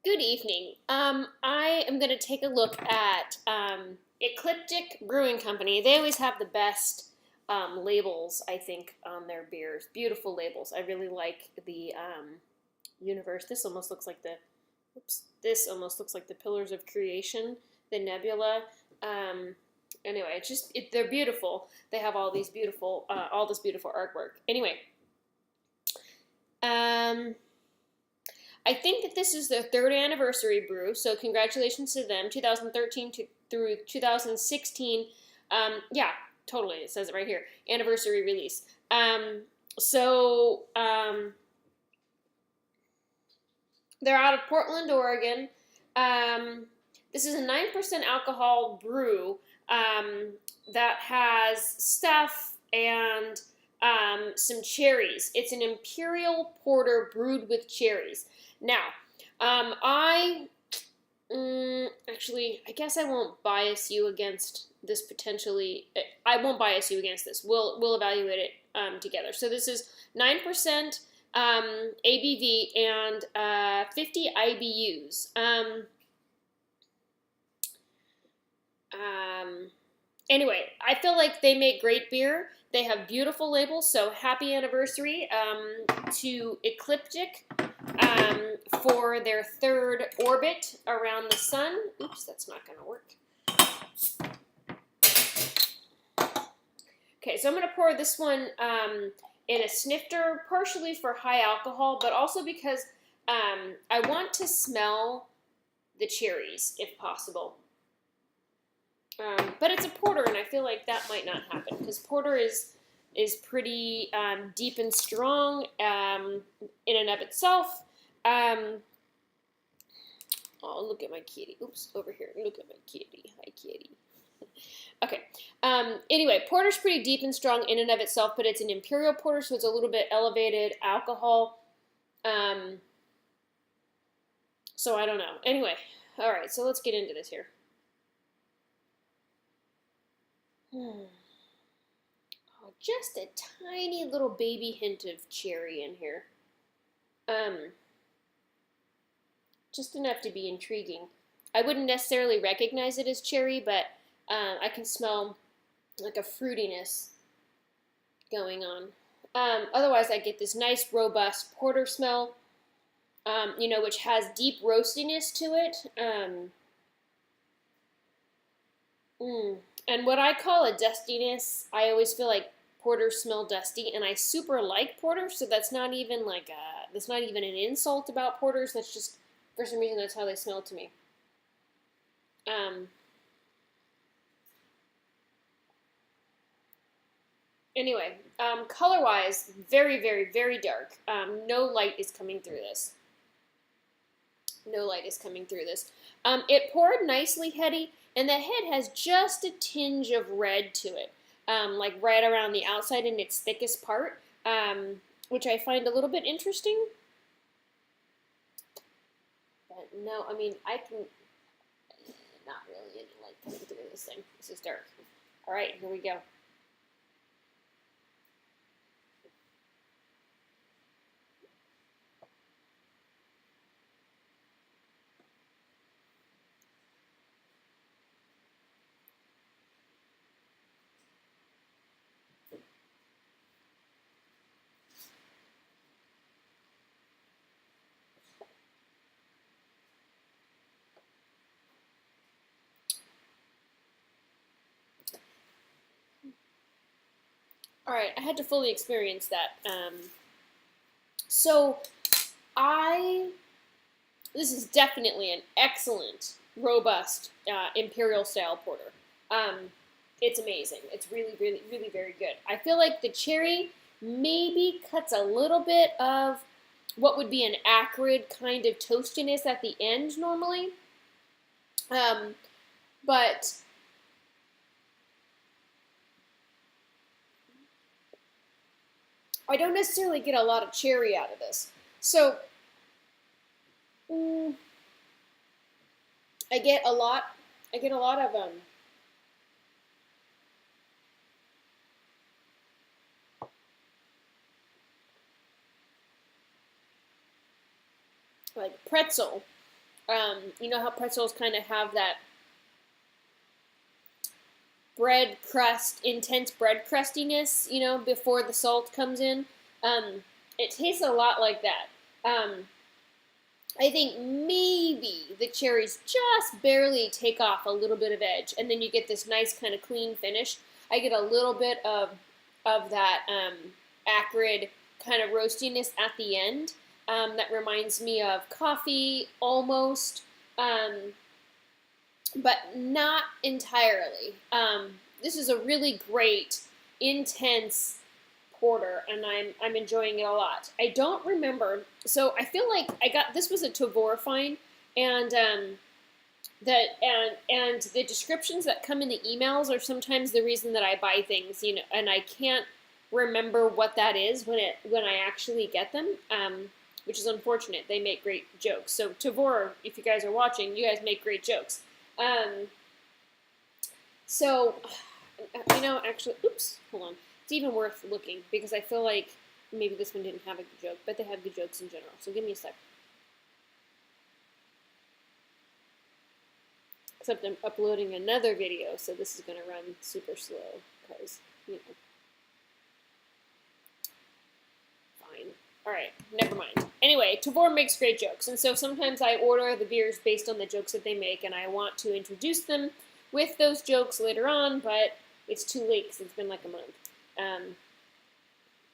Good evening. I am going to take a look at Ecliptic Brewing Company. They always have the best labels, I think, on their beers. Beautiful labels. I really like the universe. This almost looks like the, oops, this almost looks like the Pillars of Creation, the nebula. Anyway, they're beautiful. They have all this beautiful artwork. Anyway, um, I think that this is their third anniversary brew, so congratulations to them. 2013 through 2016. Yeah, totally. It says it right here. Anniversary release. So they're out of Portland, Oregon. This is a 9% alcohol brew that has stuff and some cherries. It's an Imperial Porter brewed with cherries. Now, actually, I guess I won't bias you against this potentially. I won't bias you against this. We'll evaluate it together. So this is 9% ABV and 50 IBUs. Anyway, I feel like they make great beer. They have beautiful labels, so happy anniversary to Ecliptic for their third orbit around the sun. Oops, that's not going to work. Okay, so I'm going to pour this one in a snifter, partially for high alcohol, but also because I want to smell the cherries, if possible. But it's a porter, and I feel like that might not happen because porter is pretty deep and strong in and of itself. Oh, look at my kitty. Oops, over here. Look at my kitty. Hi, kitty. Okay. Anyway, porter's pretty deep and strong in and of itself, but it's an imperial porter, so it's a little bit elevated alcohol. So I don't know. Anyway, all right. So let's get into this here. Oh, just a tiny little baby hint of cherry in here. Just enough to be intriguing. I wouldn't necessarily recognize it as cherry, but I can smell like a fruitiness going on. Otherwise, I get this nice, robust porter smell, which has deep roastiness to it. And what I call a dustiness, I always feel like porters smell dusty, and I super like porters, so that's not even that's not even an insult about porters. That's just, for some reason, that's how they smell to me. Anyway, color-wise, very, very, very dark. No light is coming through this. No light is coming through this. It poured nicely heady, and the head has just a tinge of red to it, like right around the outside in its thickest part, which I find a little bit interesting. But no, I mean, I can, not really any light coming through this thing. This is dark. All right, here we go. All right, I had to fully experience that. So this is definitely an excellent, robust imperial style porter. It's amazing. It's really, really, really very good. I feel like the cherry maybe cuts a little bit of what would be an acrid kind of toastiness at the end normally. But I don't necessarily get a lot of cherry out of this. So I get a lot of like pretzel You know how pretzels kind of have that bread crust, intense bread crustiness, you know, before the salt comes in. It tastes a lot like that. I think maybe the cherries just barely take off a little bit of edge, and then you get this nice kind of clean finish. I get a little bit of that acrid kind of roastiness at the end. That reminds me of coffee almost. But not entirely. This is a really great, intense porter, and I'm enjoying it a lot. I don't remember, so I feel like this was a Tavor find, and the descriptions that come in the emails are sometimes the reason that I buy things, you know, and I can't remember what that is when I actually get them. Which is unfortunate. They make great jokes. So Tavor, if you guys are watching, you guys make great jokes. So, you know, actually, oops, hold on. It's even worth looking because I feel like maybe this one didn't have a good joke, but they have good jokes in general. So give me a sec. Except I'm uploading another video, so this is going to run super slow because, you know. Fine. All right, never mind. Anyway, Tavor makes great jokes, and so sometimes I order the beers based on the jokes that they make, and I want to introduce them with those jokes later on, but it's too late because it's been like a month.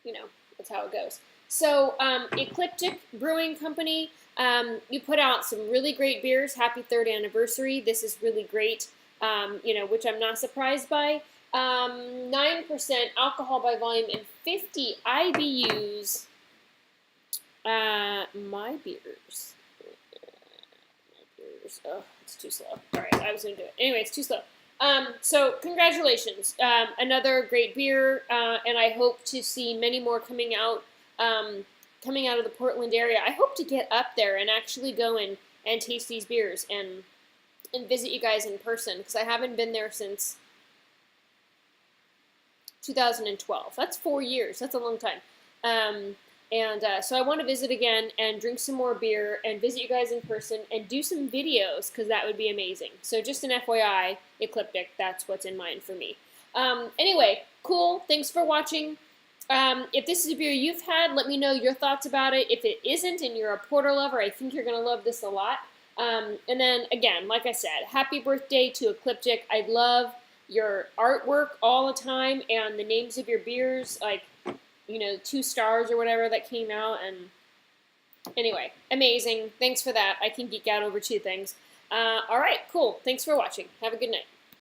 You know, that's how it goes. So, Ecliptic Brewing Company, you put out some really great beers. Happy 3rd anniversary. This is really great, you know, which I'm not surprised by. 9% alcohol by volume and 50 IBUs. My beers. Oh, it's too slow. All right, I was going to do it. Anyway, it's too slow. So congratulations. Another great beer, and I hope to see many more coming out of the Portland area. I hope to get up there and actually go and taste these beers and visit you guys in person because I haven't been there since 2012. That's 4 years. That's a long time. So I want to visit again and drink some more beer and visit you guys in person and do some videos because that would be amazing. So just an FYI, Ecliptic, that's what's in mind for me. Anyway, cool. Thanks for watching. If this is a beer you've had, let me know your thoughts about it. If it isn't and you're a porter lover, I think you're going to love this a lot. And then, again, like I said, happy birthday to Ecliptic. I love your artwork all the time and the names of your beers, like, you know, 2 stars or whatever that came out. And anyway, amazing. Thanks for that. I can geek out over 2 things. All right, cool. Thanks for watching. Have a good night.